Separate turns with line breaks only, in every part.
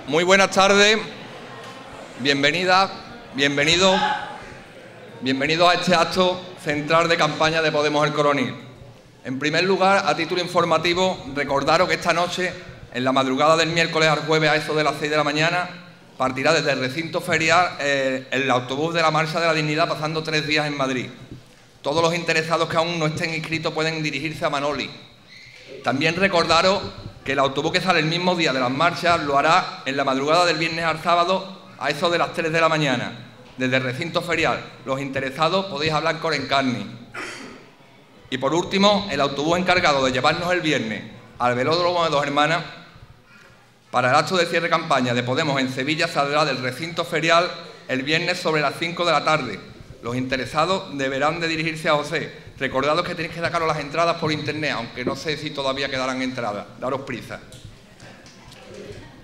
Muy buenas tardes, bienvenidas, bienvenidos a este acto central de campaña de Podemos El Coronil. En primer lugar, a título informativo, recordaros que esta noche, en la madrugada del miércoles al jueves a eso de las 6 de la mañana, partirá desde el recinto ferial el autobús de la Marcha de la Dignidad, pasando 3 días en Madrid. Todos los interesados que aún no estén inscritos pueden dirigirse a Manoli. También recordaros que el autobús que sale el mismo día de las marchas lo hará en la madrugada del viernes al sábado a eso de las 3 de la mañana, desde el recinto ferial. Los interesados podéis hablar con Encarni. Y por último, el autobús encargado de llevarnos el viernes al velódromo de Dos Hermanas para el acto de cierre de campaña de Podemos en Sevilla saldrá del recinto ferial el viernes sobre las 5 de la tarde. Los interesados deberán de dirigirse a José. Recordad que tenéis que sacaros las entradas por internet, aunque no sé si todavía quedarán entradas. Daros prisa.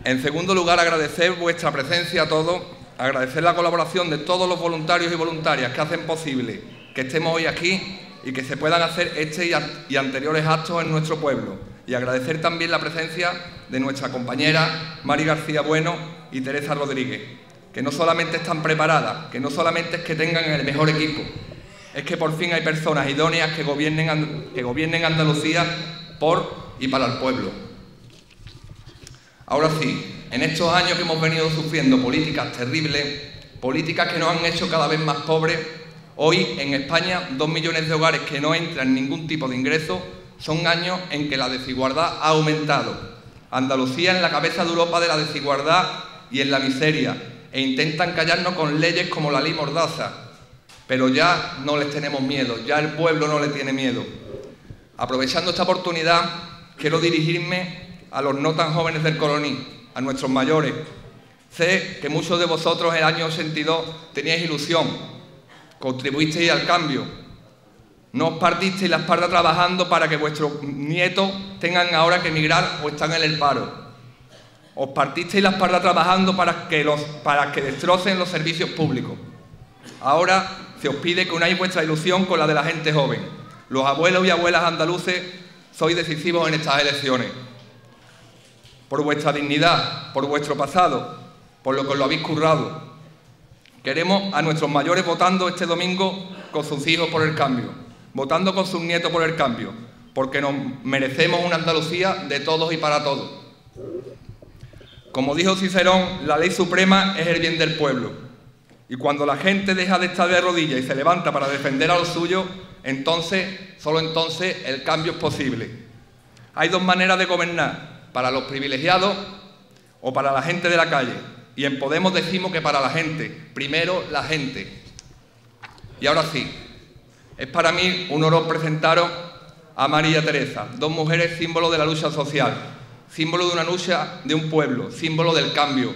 En segundo lugar, agradecer vuestra presencia a todos, agradecer la colaboración de todos los voluntarios y voluntarias que hacen posible que estemos hoy aquí y que se puedan hacer este y anteriores actos en nuestro pueblo. Y agradecer también la presencia de nuestra compañera Mari García Bueno y Teresa Rodríguez, que no solamente están preparadas, que no solamente es que tengan el mejor equipo, es que por fin hay personas idóneas que gobiernen Andalucía por y para el pueblo. Ahora sí, en estos años que hemos venido sufriendo políticas terribles, políticas que nos han hecho cada vez más pobres, hoy en España 2 millones de hogares que no entran en ningún tipo de ingreso, son años en que la desigualdad ha aumentado. Andalucía en la cabeza de Europa de la desigualdad y en la miseria, e intentan callarnos con leyes como la ley Mordaza. Pero ya no les tenemos miedo, ya el pueblo no le tiene miedo. Aprovechando esta oportunidad, quiero dirigirme a los no tan jóvenes del Coronil, a nuestros mayores. Sé que muchos de vosotros en el año 82 teníais ilusión, contribuisteis al cambio. No os partisteis la espalda trabajando para que vuestros nietos tengan ahora que emigrar o están en el paro. Os partisteis la espalda trabajando para que destrocen los servicios públicos. Ahora se os pide que unáis vuestra ilusión con la de la gente joven. Los abuelos y abuelas andaluces sois decisivos en estas elecciones. Por vuestra dignidad, por vuestro pasado, por lo que os lo habéis currado. Queremos a nuestros mayores votando este domingo con sus hijos por el cambio, votando con sus nietos por el cambio, porque nos merecemos una Andalucía de todos y para todos. Como dijo Cicerón, la ley suprema es el bien del pueblo. Y cuando la gente deja de estar de rodillas y se levanta para defender a los suyos, entonces, solo entonces, el cambio es posible. Hay 2 maneras de gobernar, para los privilegiados o para la gente de la calle. Y en Podemos decimos que para la gente, primero la gente. Y ahora sí, es para mí un honor presentaros a María Teresa, 2 mujeres símbolo de la lucha social, símbolo de una lucha de un pueblo, símbolo del cambio.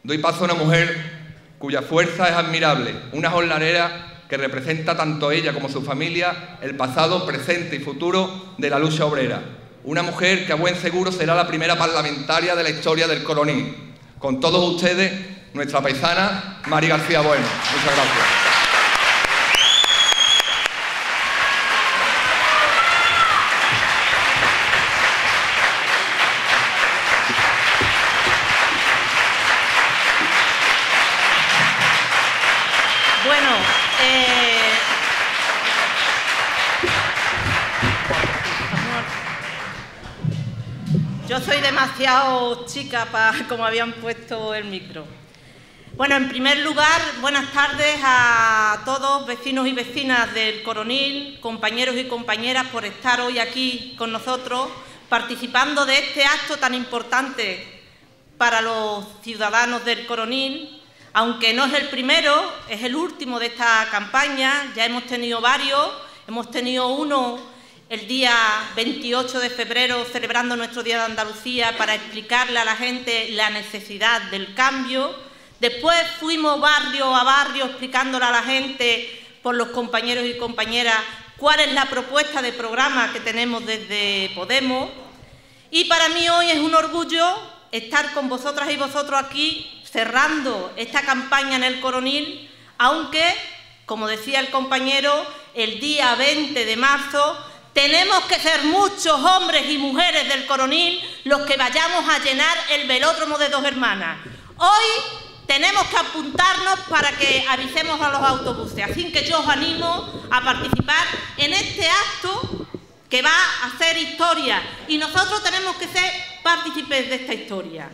Doy paso a una mujer cuya fuerza es admirable, una jornalera que representa tanto ella como su familia el pasado, presente y futuro de la lucha obrera. Una mujer que a buen seguro será la primera parlamentaria de la historia del Coronil. Con todos ustedes, nuestra paisana Mari García Bueno. Muchas gracias.
Yo soy demasiado chica para como habían puesto el micro. Bueno, en primer lugar, buenas tardes a todos, vecinos y vecinas del Coronil, compañeros y compañeras, por estar hoy aquí con nosotros, participando de este acto tan importante para los ciudadanos del Coronil. Aunque no es el primero, es el último de esta campaña, ya hemos tenido varios, hemos tenido uno el día 28 de febrero celebrando nuestro Día de Andalucía para explicarle a la gente la necesidad del cambio. Después fuimos barrio a barrio explicándole a la gente, por los compañeros y compañeras, cuál es la propuesta de programa que tenemos desde Podemos. Y para mí hoy es un orgullo estar con vosotras y vosotros aquí cerrando esta campaña en el Coronil, aunque, como decía el compañero, el día 20 de marzo tenemos que ser muchos hombres y mujeres del Coronil los que vayamos a llenar el velódromo de Dos Hermanas. Hoy tenemos que apuntarnos para que avisemos a los autobuses. Así que yo os animo a participar en este acto que va a hacer historia. Y nosotros tenemos que ser partícipes de esta historia.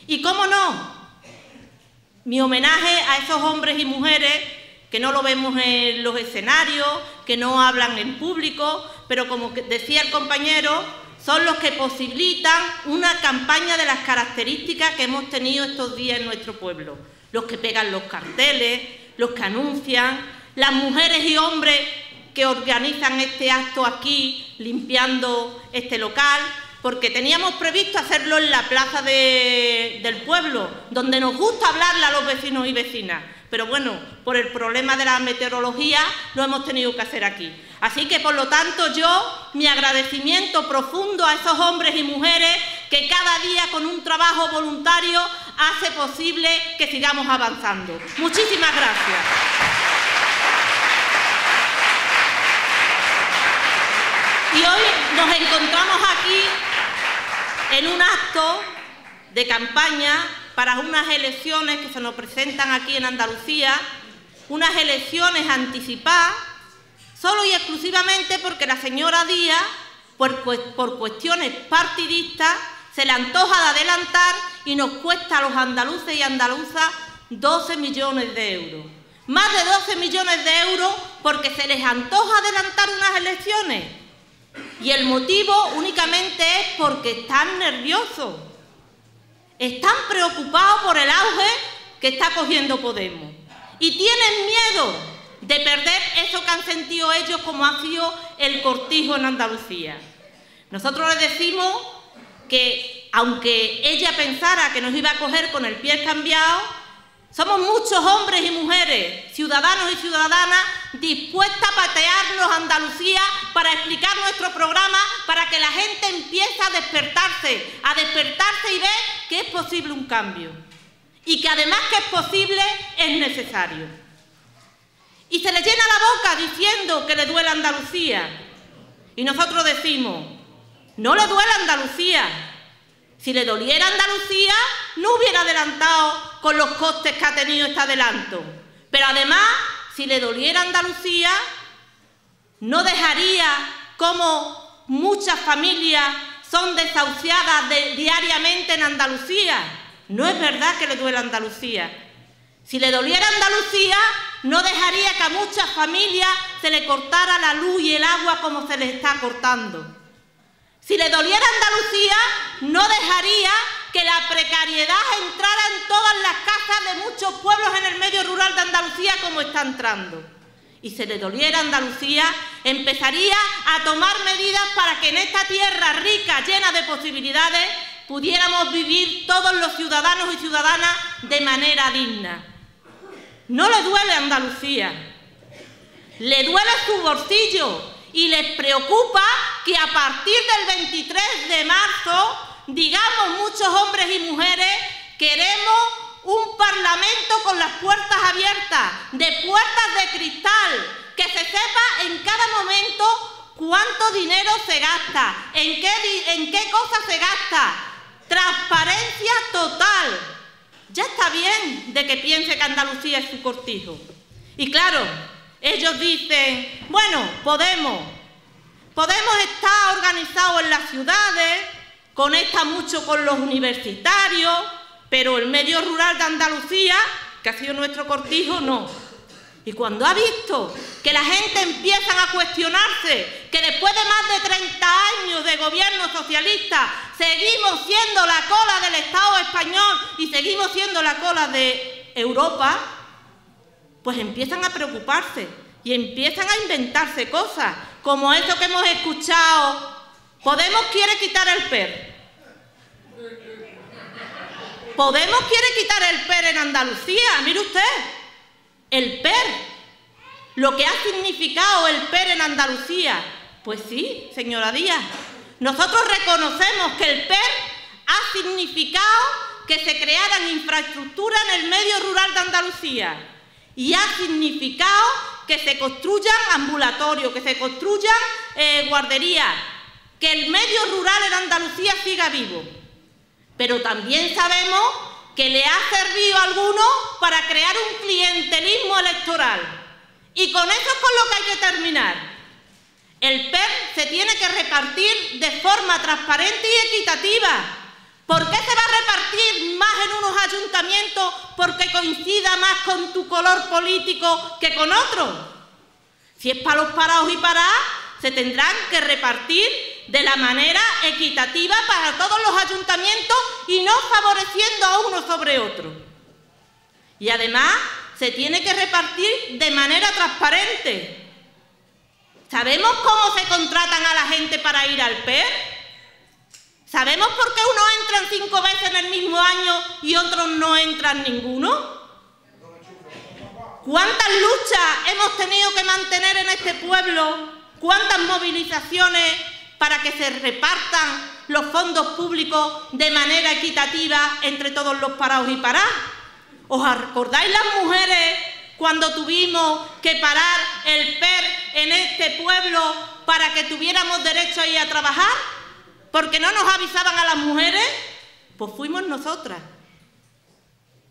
Y cómo no, mi homenaje a esos hombres y mujeres que no lo vemos en los escenarios, que no hablan en público, pero como decía el compañero, son los que posibilitan una campaña de las características que hemos tenido estos días en nuestro pueblo. Los que pegan los carteles, los que anuncian, las mujeres y hombres que organizan este acto aquí, limpiando este local, porque teníamos previsto hacerlo en la plaza del pueblo, donde nos gusta hablarle a los vecinos y vecinas. Pero bueno, por el problema de la meteorología lo hemos tenido que hacer aquí. Así que, por lo tanto, yo, mi agradecimiento profundo a esos hombres y mujeres que cada día con un trabajo voluntario hace posible que sigamos avanzando. Muchísimas gracias. Y hoy nos encontramos aquí en un acto de campaña para unas elecciones que se nos presentan aquí en Andalucía, unas elecciones anticipadas, solo y exclusivamente porque la señora Díaz, por cuestiones partidistas, se le antoja de adelantar y nos cuesta a los andaluces y andaluzas 12 millones de euros. Más de 12 millones de euros porque se les antoja adelantar unas elecciones. Y el motivo únicamente es porque están nerviosos. Están preocupados por el auge que está cogiendo Podemos. Y tienen miedo de perder eso que han sentido ellos como ha sido el cortijo en Andalucía. Nosotros les decimos que, aunque ella pensara que nos iba a coger con el pie cambiado, somos muchos hombres y mujeres, ciudadanos y ciudadanas, dispuestas a patearnos a Andalucía para explicar nuestro programa, para que la gente empiece a despertarse y ver que es posible un cambio. Y que además que es posible, es necesario. Y se le llena la boca diciendo que le duele a Andalucía. Y nosotros decimos, no le duele a Andalucía. Si le doliera a Andalucía, no hubiera adelantado con los costes que ha tenido este adelanto. Pero además, si le doliera a Andalucía, no dejaría como muchas familias son desahuciadas diariamente en Andalucía. No es verdad que le duele a Andalucía. Si le doliera a Andalucía, no dejaría que a muchas familias se le cortara la luz y el agua como se les está cortando. Si le doliera a Andalucía, no dejaría que la precariedad entrara en todas las casas de muchos pueblos en el medio rural de Andalucía como está entrando. Y si le doliera a Andalucía, empezaría a tomar medidas para que en esta tierra rica, llena de posibilidades, pudiéramos vivir todos los ciudadanos y ciudadanas de manera digna. No le duele a Andalucía, le duele su bolsillo. Y les preocupa que a partir del 23 de marzo, digamos muchos hombres y mujeres, queremos un parlamento con las puertas abiertas, de puertas de cristal, que se sepa en cada momento cuánto dinero se gasta, en qué cosas se gasta, transparencia total. Ya está bien de que piense que Andalucía es su cortijo. Y claro, ellos dicen, bueno, Podemos está organizado en las ciudades, conecta mucho con los universitarios, pero el medio rural de Andalucía, que ha sido nuestro cortijo, no. Y cuando ha visto que la gente empieza a cuestionarse, que después de más de 30 años de gobierno socialista, seguimos siendo la cola del Estado español y seguimos siendo la cola de Europa, pues empiezan a preocuparse y empiezan a inventarse cosas, como eso que hemos escuchado. Podemos quiere quitar el PER. Podemos quiere quitar el PER en Andalucía, mire usted. El PER, lo que ha significado el PER en Andalucía. Pues sí, señora Díaz, nosotros reconocemos que el PER ha significado que se crearan infraestructuras en el medio rural de Andalucía. Y ha significado que se construyan ambulatorios, que se construyan guarderías, que el medio rural en Andalucía siga vivo. Pero también sabemos que le ha servido a algunos para crear un clientelismo electoral. Y con eso es con lo que hay que terminar. El PER se tiene que repartir de forma transparente y equitativa. ¿Por qué se va a repartir más en unos ayuntamientos porque coincida más con tu color político que con otros? Si es para los parados y paradas, se tendrán que repartir de la manera equitativa para todos los ayuntamientos y no favoreciendo a uno sobre otro. Y además se tiene que repartir de manera transparente. ¿Sabemos cómo se contratan a la gente para ir al PER? ¿Sabemos por qué unos entran 5 veces en el mismo año y otros no entran ninguno? ¿Cuántas luchas hemos tenido que mantener en este pueblo? ¿Cuántas movilizaciones para que se repartan los fondos públicos de manera equitativa entre todos los parados y paradas? ¿Os acordáis las mujeres cuando tuvimos que parar el PER en este pueblo para que tuviéramos derecho a ir a trabajar? ¿Porque no nos avisaban a las mujeres? Pues fuimos nosotras.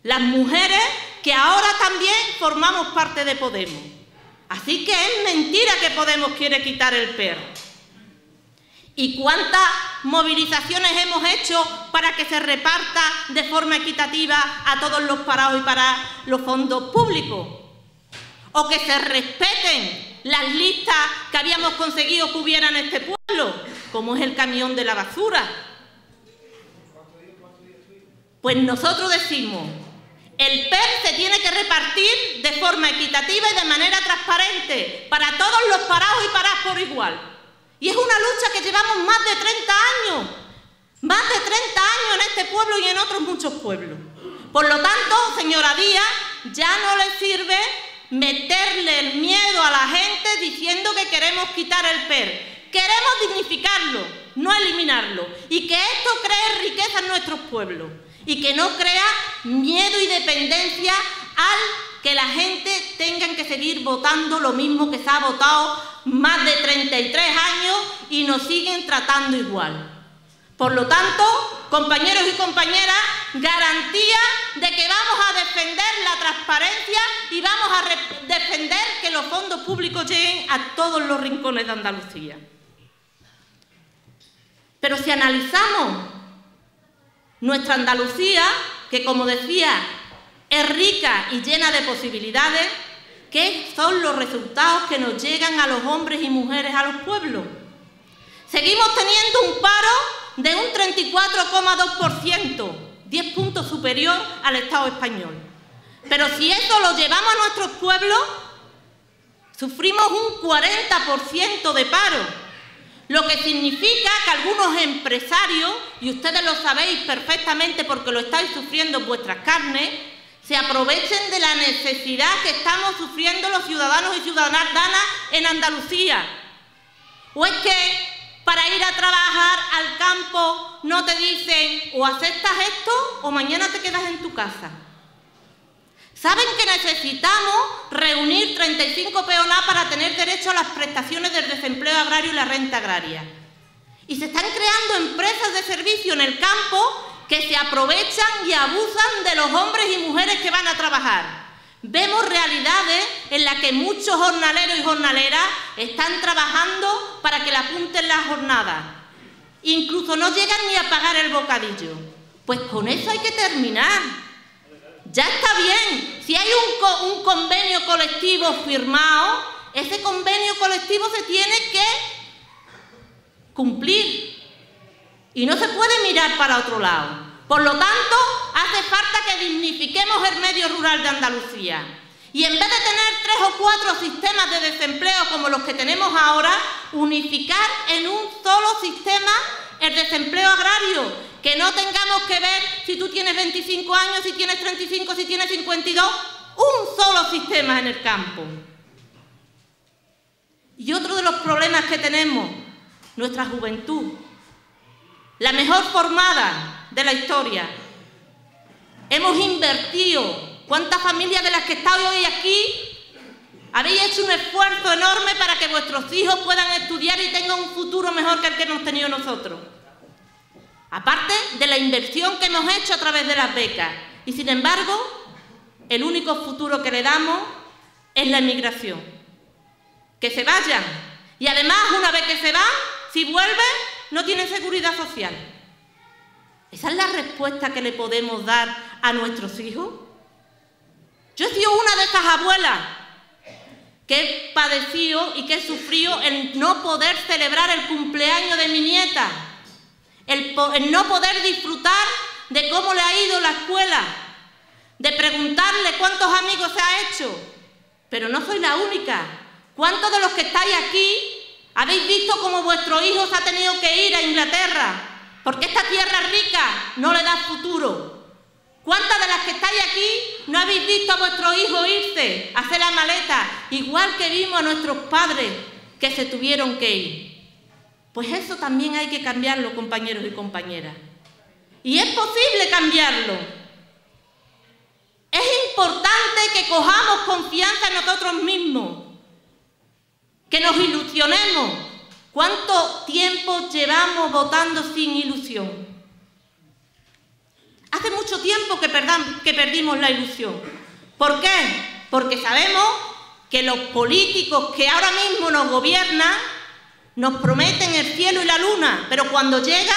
Las mujeres que ahora también formamos parte de Podemos. Así que es mentira que Podemos quiere quitar el PER. ¿Y cuántas movilizaciones hemos hecho para que se reparta de forma equitativa a todos los parados y paradas los fondos públicos? ¿O que se respeten las listas que habíamos conseguido que hubiera en este pueblo, como es el camión de la basura? Pues nosotros decimos, el PER se tiene que repartir de forma equitativa y de manera transparente para todos los parados y paradas por igual. Y es una lucha que llevamos más de 30 años. Más de 30 años en este pueblo y en otros muchos pueblos. Por lo tanto, señora Díaz, ya no le sirve meterle el miedo a la gente diciendo que queremos quitar el PER. Queremos dignificarlo, no eliminarlo. Y que esto cree riqueza en nuestros pueblos. Y que no crea miedo y dependencia al que la gente tenga que seguir votando lo mismo que se ha votado más de 33 años y nos siguen tratando igual. Por lo tanto, compañeros y compañeras, garantía de que vamos a defender la transparencia y vamos a defender que los fondos públicos lleguen a todos los rincones de Andalucía. Pero si analizamos nuestra Andalucía, que como decía, es rica y llena de posibilidades, ¿qué son los resultados que nos llegan a los hombres y mujeres, a los pueblos? Seguimos teniendo un paro de un 34,2%, 10 puntos superior al Estado español. Pero si eso lo llevamos a nuestros pueblos, sufrimos un 40% de paro. Lo que significa que algunos empresarios, y ustedes lo sabéis perfectamente porque lo estáis sufriendo en vuestras carnes, se aprovechen de la necesidad que estamos sufriendo los ciudadanos y ciudadanas en Andalucía. ¿O es que para ir a trabajar al campo no te dicen o aceptas esto o mañana te quedas en tu casa? ¿Saben que necesitamos reunir 35 peonadas para tener derecho a las prestaciones del desempleo agrario y la renta agraria? Y se están creando empresas de servicio en el campo que se aprovechan y abusan de los hombres y mujeres que van a trabajar. Vemos realidades en las que muchos jornaleros y jornaleras están trabajando para que le apunten las jornadas. Incluso no llegan ni a pagar el bocadillo. Pues con eso hay que terminar. Ya está bien. Si hay un convenio colectivo firmado, ese convenio colectivo se tiene que cumplir. Y no se puede mirar para otro lado. Por lo tanto, hace falta que dignifiquemos el medio rural de Andalucía. Y en vez de tener 3 o 4 sistemas de desempleo como los que tenemos ahora, unificar en un solo sistema el desempleo agrario. Que no tengamos que ver si tú tienes 25 años, si tienes 35, si tienes 52. Un solo sistema en el campo. Y otro de los problemas que tenemos, nuestra juventud. La mejor formada de la historia. Hemos invertido. ¿Cuántas familias de las que están hoy aquí Habéis hecho un esfuerzo enorme para que vuestros hijos puedan estudiar y tengan un futuro mejor que el que hemos tenido nosotros. Aparte de la inversión que hemos hecho a través de las becas. Y sin embargo, el único futuro que le damos es la emigración. Que se vayan. Y además, una vez que se van, si vuelven, no tienen seguridad social. ¿Esa es la respuesta que le podemos dar a nuestros hijos? Yo he sido una de esas abuelas que he padecido y que he sufrido el no poder celebrar el cumpleaños de mi nieta, el no poder disfrutar de cómo le ha ido la escuela, de preguntarle cuántos amigos se ha hecho. Pero no soy la única. ¿Cuántos de los que estáis aquí habéis visto cómo vuestro hijo se ha tenido que ir a Inglaterra? Porque esta tierra rica no le da futuro. ¿Cuántas de las que estáis aquí no habéis visto a vuestros hijos irse a hacer la maleta, igual que vimos a nuestros padres que se tuvieron que ir? Pues eso también hay que cambiarlo, compañeros y compañeras. Y es posible cambiarlo. Es importante que cojamos confianza en nosotros mismos, que nos ilusionemos. ¿Cuánto tiempo llevamos votando sin ilusión? Hace mucho tiempo que perdimos la ilusión. ¿Por qué? Porque sabemos que los políticos que ahora mismo nos gobiernan nos prometen el cielo y la luna, pero cuando llegan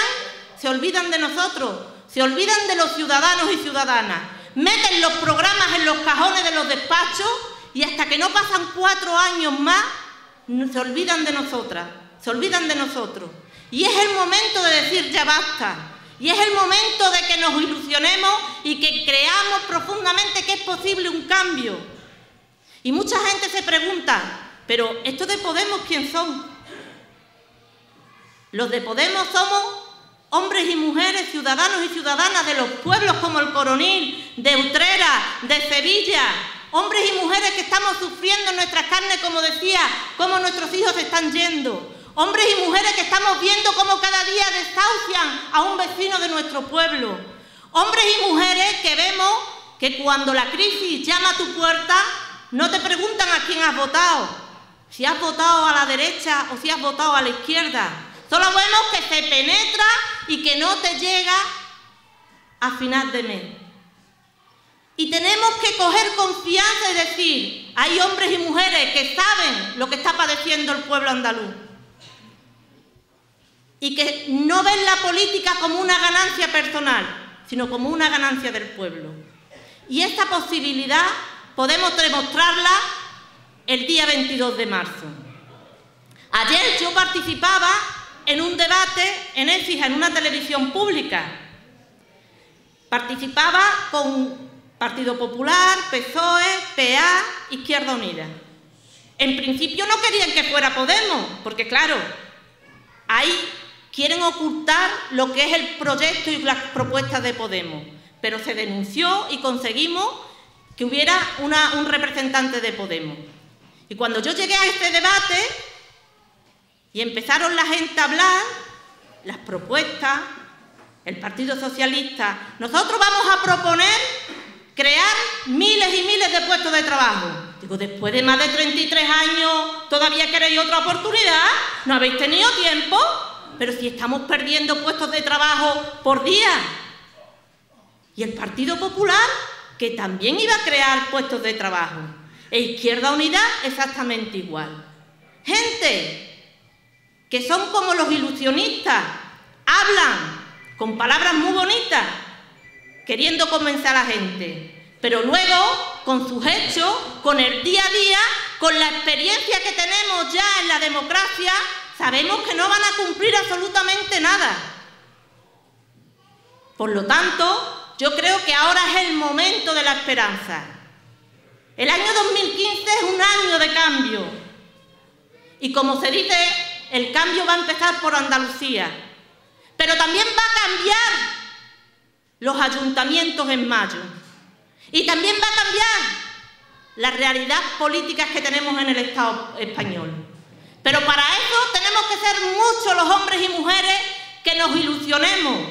se olvidan de nosotros, se olvidan de los ciudadanos y ciudadanas, meten los programas en los cajones de los despachos y hasta que no pasan 4 años más se olvidan de nosotras, se olvidan de nosotros. Y es el momento de decir ya basta. Y es el momento de que nos ilusionemos y que creamos profundamente que es posible un cambio. Y mucha gente se pregunta, pero ¿estos de Podemos quién son? Los de Podemos somos hombres y mujeres, ciudadanos y ciudadanas de los pueblos como el Coronil, de Utrera, de Sevilla. Hombres y mujeres que estamos sufriendo en nuestras carnes, como decía, cómo nuestros hijos se están yendo. Hombres y mujeres que estamos viendo cómo cada día desahucian a un vecino de nuestro pueblo. Hombres y mujeres que vemos que cuando la crisis llama a tu puerta, no te preguntan a quién has votado, si has votado a la derecha o si has votado a la izquierda. Solo vemos que se penetra y que no te llega a final de mes. Y tenemos que coger confianza y decir, hay hombres y mujeres que saben lo que está padeciendo el pueblo andaluz. Y que no ven la política como una ganancia personal, sino como una ganancia del pueblo. Y esta posibilidad podemos demostrarla el día 22 de marzo. Ayer yo participaba en un debate en Écija, en una televisión pública. Participaba con Partido Popular, PSOE, PA, Izquierda Unida. En principio no querían que fuera Podemos, porque claro, ahí quieren ocultar lo que es el proyecto y las propuestas de Podemos, pero se denunció y conseguimos que hubiera un representante de Podemos. Y cuando yo llegué a este debate y empezaron la gente a hablar, las propuestas, el Partido Socialista, nosotros vamos a proponer crear miles y miles de puestos de trabajo. Digo, después de más de 33 años, ¿todavía queréis otra oportunidad? ¿No habéis tenido tiempo? Pero si estamos perdiendo puestos de trabajo por día. Y el Partido Popular, que también iba a crear puestos de trabajo. E Izquierda Unida, exactamente igual. Gente que son como los ilusionistas, hablan con palabras muy bonitas, queriendo convencer a la gente. Pero luego, con sus hechos, con el día a día, con la experiencia que tenemos ya en la democracia, sabemos que no van a cumplir absolutamente nada. Por lo tanto, yo creo que ahora es el momento de la esperanza. El año 2015 es un año de cambio. Y como se dice, el cambio va a empezar por Andalucía. Pero también va a cambiar los ayuntamientos en mayo. Y también va a cambiar las realidades políticas que tenemos en el Estado español. Pero para eso tenemos que ser muchos los hombres y mujeres que nos ilusionemos,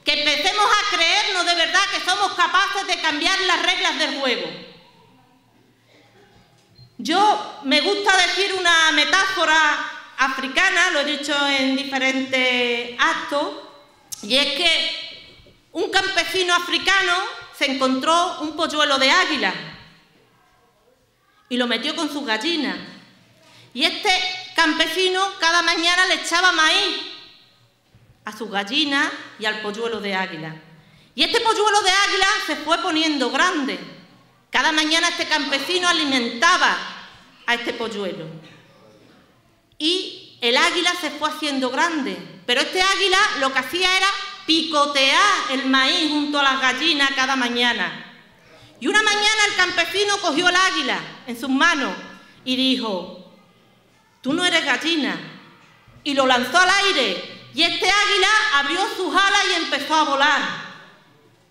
que empecemos a creernos de verdad que somos capaces de cambiar las reglas del juego. Me gusta decir una metáfora africana, lo he dicho en diferentes actos, y es que un campesino africano se encontró un polluelo de águila y lo metió con sus gallinas. Y este campesino cada mañana le echaba maíz a sus gallinas y al polluelo de águila. Y este polluelo de águila se fue poniendo grande. Cada mañana este campesino alimentaba a este polluelo. Y el águila se fue haciendo grande. Pero este águila lo que hacía era picotear el maíz junto a las gallinas cada mañana. Y una mañana el campesino cogió el águila en sus manos y dijo: tú no eres gallina. Y lo lanzó al aire. Y este águila abrió sus alas y empezó a volar.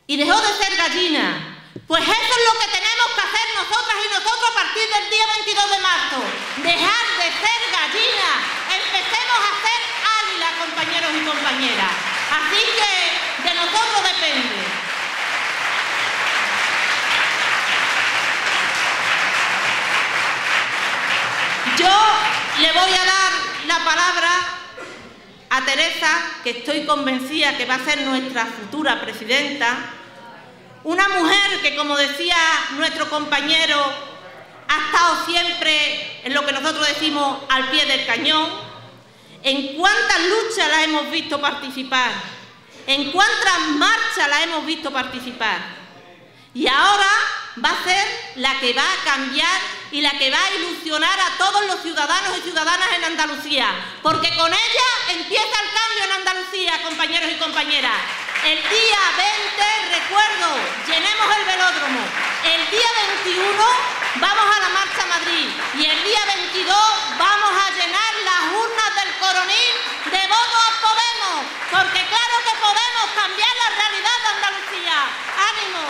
Y dejó de ser gallina. Pues eso es lo que tenemos que hacer nosotras y nosotros a partir del día 22 de marzo. Dejar de ser gallina. Empecemos a ser águila, compañeros y compañeras. Así que de nosotros depende. Yo le voy a dar la palabra a Teresa, que estoy convencida que va a ser nuestra futura presidenta. Una mujer que, como decía nuestro compañero, ha estado siempre en lo que nosotros decimos al pie del cañón. En cuántas luchas la hemos visto participar, en cuántas marchas la hemos visto participar. Y ahora va a ser la que va a cambiar y la que va a ilusionar a todos los ciudadanos y ciudadanas en Andalucía. Porque con ella empieza el cambio en Andalucía, compañeros y compañeras. El día 20, recuerdo, llenemos el velódromo. El día 21 vamos a la Marcha a Madrid. Y el día 22 vamos a llenar las urnas del Coronil de votos a Podemos. Porque claro que podemos cambiar la realidad de Andalucía. ¡Ánimo!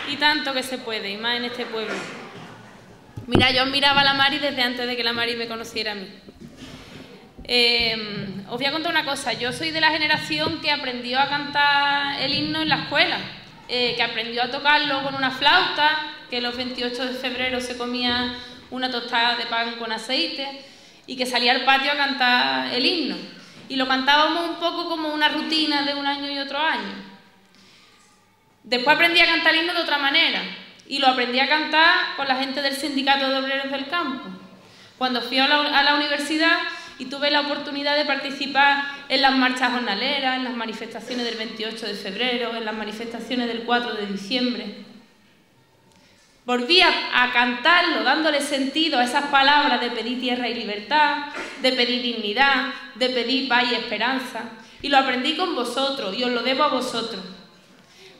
Y tanto que se puede, y más en este pueblo. Mira, yo admiraba a la Mari desde antes de que la Mari me conociera a mí. Os voy a contar una cosa. Yo soy de la generación que aprendió a cantar el himno en la escuela, que aprendió a tocarlo con una flauta, que los 28 de febrero se comía una tostada de pan con aceite y que salía al patio a cantar el himno. Y lo cantábamos un poco como una rutina de un año y otro año. Después aprendí a cantar el himno de otra manera y lo aprendí a cantar con la gente del Sindicato de Obreros del Campo. Cuando fui a la universidad y tuve la oportunidad de participar en las marchas jornaleras, en las manifestaciones del 28 de febrero, en las manifestaciones del 4 de diciembre. Volví a cantarlo, dándole sentido a esas palabras de pedir tierra y libertad, de pedir dignidad, de pedir paz y esperanza. Y lo aprendí con vosotros y os lo debo a vosotros.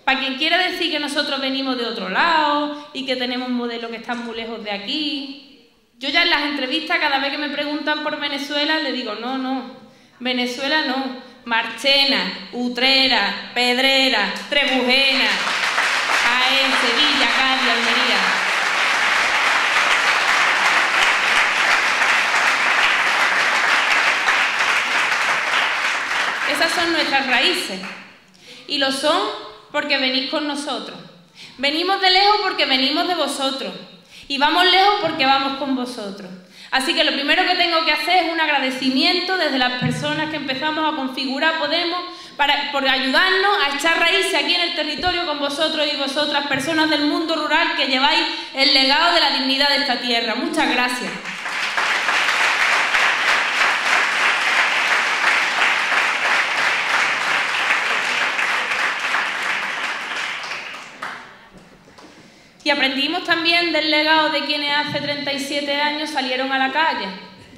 Para quien quiera decir que nosotros venimos de otro lado y que tenemos un modelo que está muy lejos de aquí. Yo ya en las entrevistas, cada vez que me preguntan por Venezuela, le digo, no, Venezuela no. Marchena, Utrera, Pedrera, Trebujena, Jaén, Sevilla, Cádiz, Almería. Esas son nuestras raíces. Y lo son porque venís con nosotros. Venimos de lejos porque venimos de vosotros. Y vamos lejos porque vamos con vosotros. Así que lo primero que tengo que hacer es un agradecimiento desde las personas que empezamos a configurar Podemos por ayudarnos a echar raíces aquí en el territorio con vosotros y vosotras, personas del mundo rural que lleváis el legado de la dignidad de esta tierra. Muchas gracias. Y aprendimos también del legado de quienes hace 37 años salieron a la calle,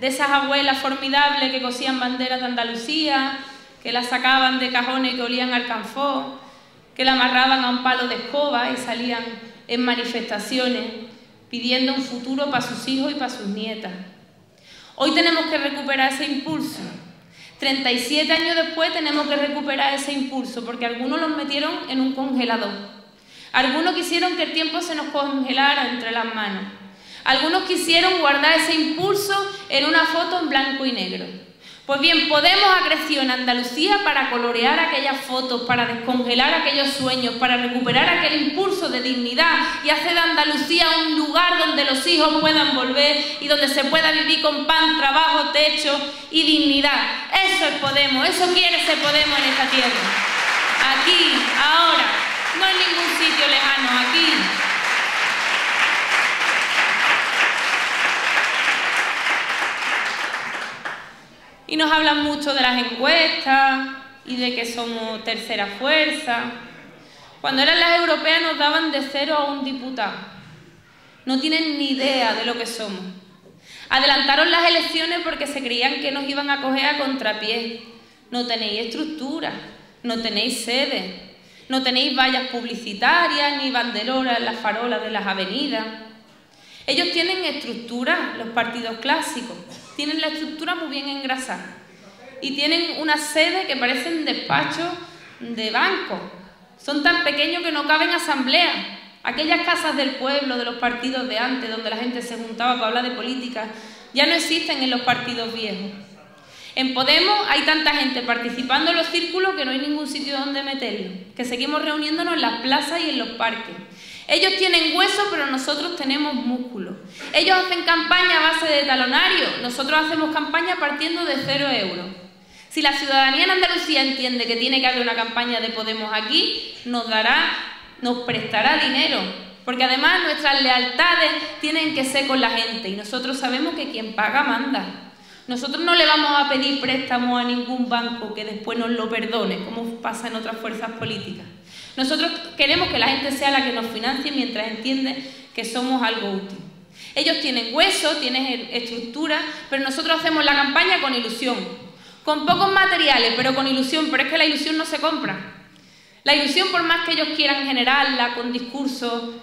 de esas abuelas formidables que cosían banderas de Andalucía, que las sacaban de cajones que olían a alcanfor, que la amarraban a un palo de escoba y salían en manifestaciones pidiendo un futuro para sus hijos y para sus nietas. Hoy tenemos que recuperar ese impulso. 37 años después tenemos que recuperar ese impulso, porque algunos los metieron en un congelador. Algunos quisieron que el tiempo se nos congelara entre las manos. Algunos quisieron guardar ese impulso en una foto en blanco y negro. Pues bien, Podemos ha crecido en Andalucía para colorear aquellas fotos, para descongelar aquellos sueños, para recuperar aquel impulso de dignidad y hacer de Andalucía un lugar donde los hijos puedan volver y donde se pueda vivir con pan, trabajo, techo y dignidad. Eso es Podemos, eso quiere ese Podemos en esta tierra. Aquí, ahora, no en ningún sitio lejano, aquí. Y nos hablan mucho de las encuestas y de que somos tercera fuerza. Cuando eran las europeas nos daban de 0 a 1 diputado. No tienen ni idea de lo que somos. Adelantaron las elecciones porque se creían que nos iban a coger a contrapié. No tenéis estructura, no tenéis sede, no tenéis vallas publicitarias ni banderolas en las farolas de las avenidas. Ellos tienen estructura, los partidos clásicos. Tienen la estructura muy bien engrasada y tienen una sede que parecen despachos de banco. Son tan pequeños que no caben asambleas. Aquellas casas del pueblo, de los partidos de antes, donde la gente se juntaba para hablar de política, ya no existen en los partidos viejos. En Podemos hay tanta gente participando en los círculos que no hay ningún sitio donde meterlo, que seguimos reuniéndonos en las plazas y en los parques. Ellos tienen hueso, pero nosotros tenemos músculo. Ellos hacen campaña a base de talonario, nosotros hacemos campaña partiendo de 0 euros. Si la ciudadanía en Andalucía entiende que tiene que haber una campaña de Podemos aquí, nos prestará dinero, porque además nuestras lealtades tienen que ser con la gente y nosotros sabemos que quien paga manda. Nosotros no le vamos a pedir préstamo a ningún banco que después nos lo perdone, como pasa en otras fuerzas políticas. Nosotros queremos que la gente sea la que nos financie mientras entiende que somos algo útil. Ellos tienen hueso, tienen estructura, pero nosotros hacemos la campaña con ilusión, con pocos materiales, pero con ilusión. Pero es que la ilusión no se compra. La ilusión, por más que ellos quieran generarla con discursos,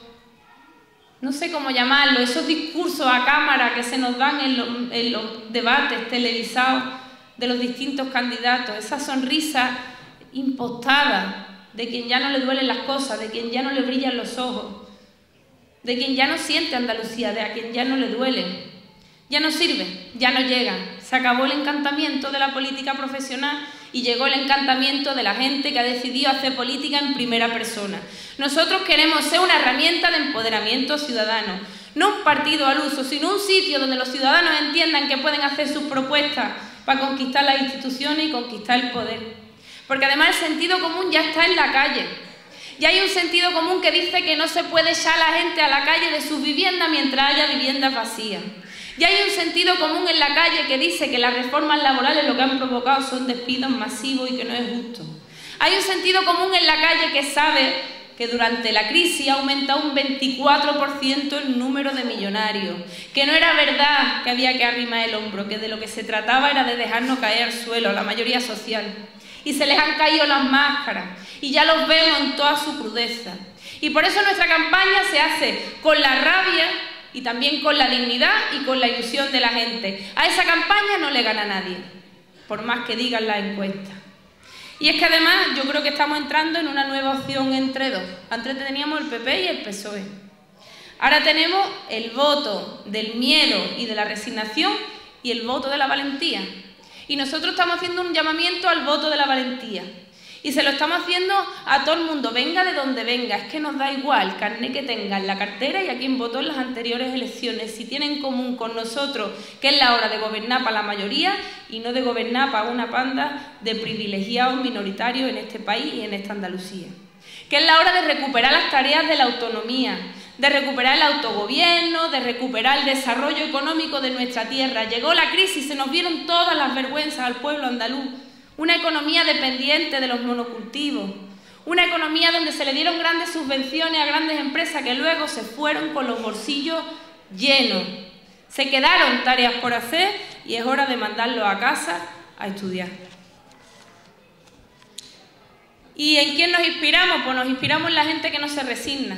no sé cómo llamarlo, esos discursos a cámara que se nos dan en los debates televisados de los distintos candidatos, esa sonrisa impostada de quien ya no le duelen las cosas, de quien ya no le brillan los ojos, de quien ya no siente Andalucía, de a quien ya no le duele. Ya no sirve, ya no llega. Se acabó el encantamiento de la política profesional y llegó el encantamiento de la gente que ha decidido hacer política en primera persona. Nosotros queremos ser una herramienta de empoderamiento ciudadano, no un partido al uso, sino un sitio donde los ciudadanos entiendan que pueden hacer sus propuestas para conquistar las instituciones y conquistar el poder. Porque además el sentido común ya está en la calle. Ya hay un sentido común que dice que no se puede echar a la gente a la calle de sus viviendas mientras haya viviendas vacías. Ya hay un sentido común en la calle que dice que las reformas laborales lo que han provocado son despidos masivos y que no es justo. Hay un sentido común en la calle que sabe que durante la crisis ha aumentado un 24% el número de millonarios, que no era verdad que había que arrimar el hombro, que de lo que se trataba era de dejarnos caer al suelo a la mayoría social. Y se les han caído las máscaras y ya los vemos en toda su crudeza. Y por eso nuestra campaña se hace con la rabia y también con la dignidad y con la ilusión de la gente. A esa campaña no le gana nadie, por más que digan las encuestas. Y es que además yo creo que estamos entrando en una nueva opción entre dos. Antes teníamos el PP y el PSOE. Ahora tenemos el voto del miedo y de la resignación y el voto de la valentía. Y nosotros estamos haciendo un llamamiento al voto de la valentía. Y se lo estamos haciendo a todo el mundo, venga de donde venga, es que nos da igual, carné que tenga en la cartera y a quien votó en las anteriores elecciones, si tiene en común con nosotros que es la hora de gobernar para la mayoría y no de gobernar para una panda de privilegiados minoritarios en este país y en esta Andalucía. Que es la hora de recuperar las tareas de la autonomía, de recuperar el autogobierno, de recuperar el desarrollo económico de nuestra tierra. Llegó la crisis, se nos vieron todas las vergüenzas al pueblo andaluz. Una economía dependiente de los monocultivos, una economía donde se le dieron grandes subvenciones a grandes empresas que luego se fueron con los bolsillos llenos. Se quedaron tareas por hacer y es hora de mandarlos a casa a estudiar. ¿Y en quién nos inspiramos? Pues nos inspiramos en la gente que no se resigna.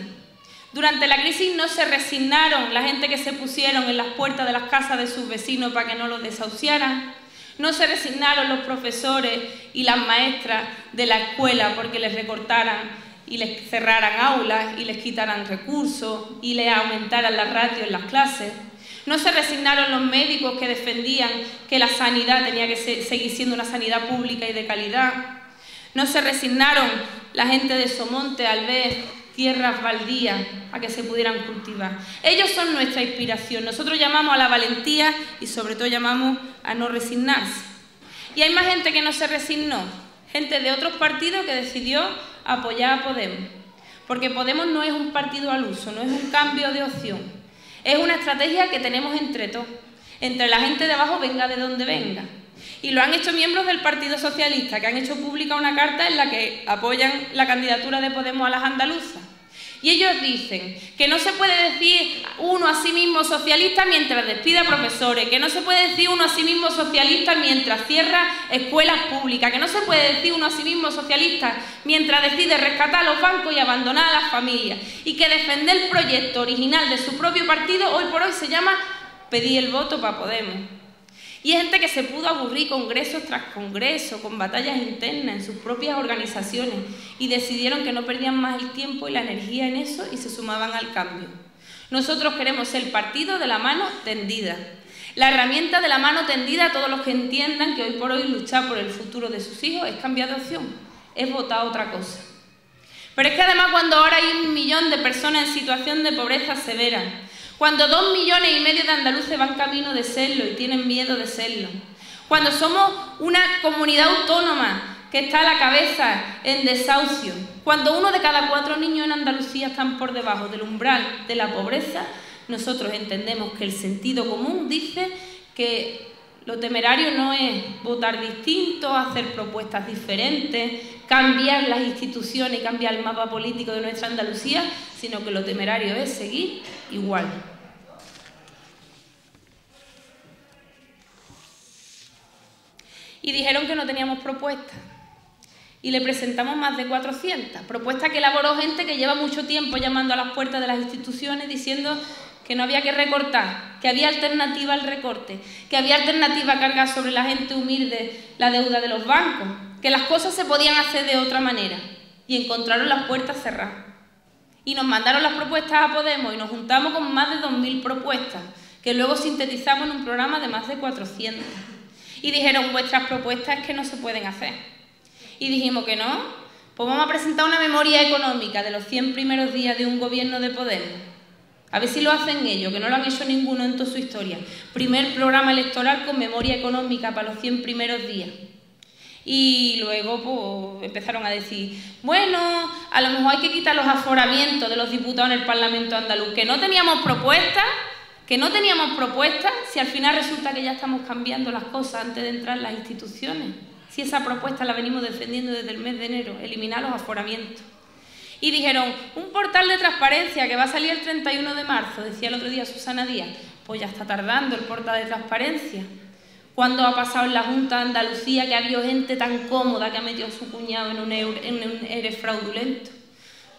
Durante la crisis no se resignaron la gente que se pusieron en las puertas de las casas de sus vecinos para que no los desahuciaran. No se resignaron los profesores y las maestras de la escuela porque les recortaran y les cerraran aulas, y les quitaran recursos, y les aumentaran la ratio en las clases. No se resignaron los médicos que defendían que la sanidad tenía que seguir siendo una sanidad pública y de calidad. No se resignaron la gente de Somonte al ver tierras baldías a que se pudieran cultivar. Ellos son nuestra inspiración. Nosotros llamamos a la valentía y sobre todo llamamos a no resignarse. Y hay más gente que no se resignó, gente de otros partidos que decidió apoyar a Podemos. Porque Podemos no es un partido al uso, no es un cambio de opción. Es una estrategia que tenemos entre todos, entre la gente de abajo, venga de donde venga. Y lo han hecho miembros del Partido Socialista, que han hecho pública una carta en la que apoyan la candidatura de Podemos a las andaluzas. Y ellos dicen que no se puede decir uno a sí mismo socialista mientras despide a profesores, que no se puede decir uno a sí mismo socialista mientras cierra escuelas públicas, que no se puede decir uno a sí mismo socialista mientras decide rescatar a los bancos y abandonar a las familias. Y que defender el proyecto original de su propio partido hoy por hoy se llama pedir el voto para Podemos. Y hay gente que se pudo aburrir congresos tras congresos, con batallas internas en sus propias organizaciones y decidieron que no perdían más el tiempo y la energía en eso y se sumaban al cambio. Nosotros queremos ser el partido de la mano tendida, la herramienta de la mano tendida a todos los que entiendan que hoy por hoy luchar por el futuro de sus hijos es cambiar de opción, es votar otra cosa. Pero es que además cuando ahora hay 1 millón de personas en situación de pobreza severa, cuando 2,5 millones de andaluces van camino de serlo y tienen miedo de serlo, cuando somos una comunidad autónoma que está a la cabeza en desahucio, cuando 1 de cada 4 niños en Andalucía están por debajo del umbral de la pobreza, nosotros entendemos que el sentido común dice que lo temerario no es votar distinto, hacer propuestas diferentes, cambiar las instituciones y cambiar el mapa político de nuestra Andalucía, sino que lo temerario es seguir igual. Y dijeron que no teníamos propuestas. Y le presentamos más de 400. Propuestas que elaboró gente que lleva mucho tiempo llamando a las puertas de las instituciones diciendo que no había que recortar, que había alternativa al recorte, que había alternativa a cargar sobre la gente humilde la deuda de los bancos, que las cosas se podían hacer de otra manera. Y encontraron las puertas cerradas. Y nos mandaron las propuestas a Podemos y nos juntamos con más de 2.000 propuestas, que luego sintetizamos en un programa de más de 400. Y dijeron, vuestras propuestas es que no se pueden hacer. Y dijimos que no, pues vamos a presentar una memoria económica de los 100 primeros días de un gobierno de Podemos. A ver si lo hacen ellos, que no lo han hecho ninguno en toda su historia. Primer programa electoral con memoria económica para los 100 primeros días. Y luego pues, empezaron a decir, bueno, a lo mejor hay que quitar los aforamientos de los diputados en el Parlamento andaluz, que no teníamos propuestas, si al final resulta que ya estamos cambiando las cosas antes de entrar en las instituciones. Si esa propuesta la venimos defendiendo desde el mes de enero, eliminar los aforamientos. Y dijeron, un portal de transparencia que va a salir el 31 de marzo, decía el otro día Susana Díaz, pues ya está tardando el portal de transparencia. ¿Cuándo ha pasado en la Junta de Andalucía que ha habido gente tan cómoda que ha metido a su cuñado en un ERE fraudulento?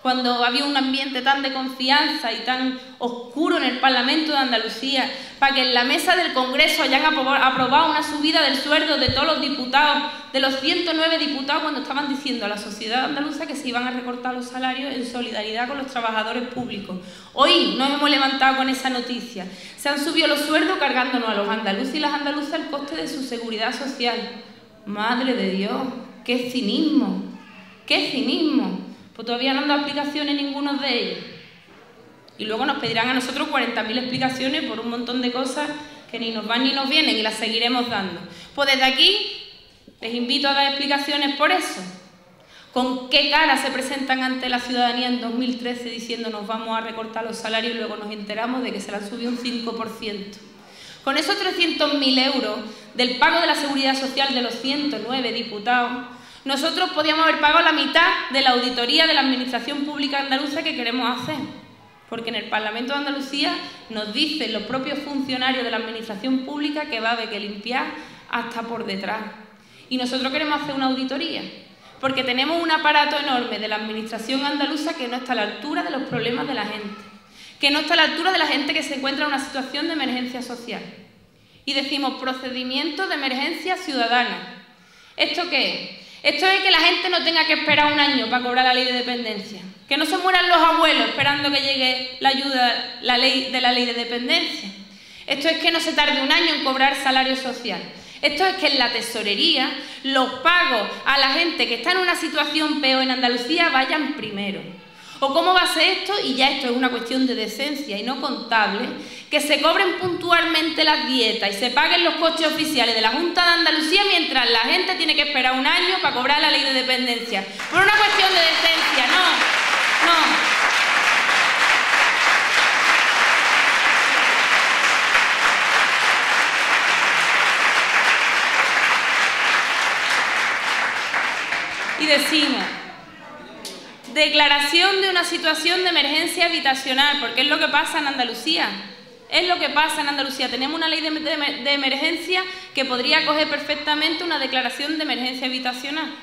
Cuando había un ambiente tan de confianza y tan oscuro en el Parlamento de Andalucía para que en la mesa del Congreso hayan aprobado una subida del sueldo de todos los diputados, de los 109 diputados, cuando estaban diciendo a la sociedad andaluza que se iban a recortar los salarios en solidaridad con los trabajadores públicos. Hoy nos hemos levantado con esa noticia. Se han subido los sueldos cargándonos a los andaluces y las andaluzas el coste de su seguridad social. Madre de Dios, qué cinismo, qué cinismo. Pues todavía no han dado explicaciones ninguno de ellos. Y luego nos pedirán a nosotros 40.000 explicaciones por un montón de cosas que ni nos van ni nos vienen y las seguiremos dando. Pues desde aquí les invito a dar explicaciones por eso. ¿Con qué cara se presentan ante la ciudadanía en 2013 diciendo nos vamos a recortar los salarios y luego nos enteramos de que se le han subido un 5%? Con esos 300.000 euros del pago de la seguridad social de los 109 diputados, nosotros podíamos haber pagado la mitad de la auditoría de la Administración Pública Andaluza que queremos hacer. Porque en el Parlamento de Andalucía nos dicen los propios funcionarios de la Administración Pública que va a haber que limpiar hasta por detrás. Y nosotros queremos hacer una auditoría, porque tenemos un aparato enorme de la Administración andaluza que no está a la altura de los problemas de la gente, que no está a la altura de la gente que se encuentra en una situación de emergencia social. Y decimos procedimiento de emergencia ciudadana. ¿Esto qué es? Esto es que la gente no tenga que esperar un año para cobrar la ley de dependencia. Que no se mueran los abuelos esperando que llegue la ayuda, la ley de dependencia. Esto es que no se tarde un año en cobrar salario social. Esto es que en la tesorería los pagos a la gente que está en una situación peor en Andalucía vayan primero. ¿O cómo va a ser esto? Y ya esto es una cuestión de decencia y no contable, que se cobren puntualmente las dietas y se paguen los costes oficiales de la Junta de Andalucía mientras la gente tiene que esperar un año para cobrar la ley de dependencia. Por una cuestión de decencia, no. Y decimos, declaración de una situación de emergencia habitacional, porque es lo que pasa en Andalucía. Es lo que pasa en Andalucía. Tenemos una ley de emergencia que podría acoger perfectamente una declaración de emergencia habitacional.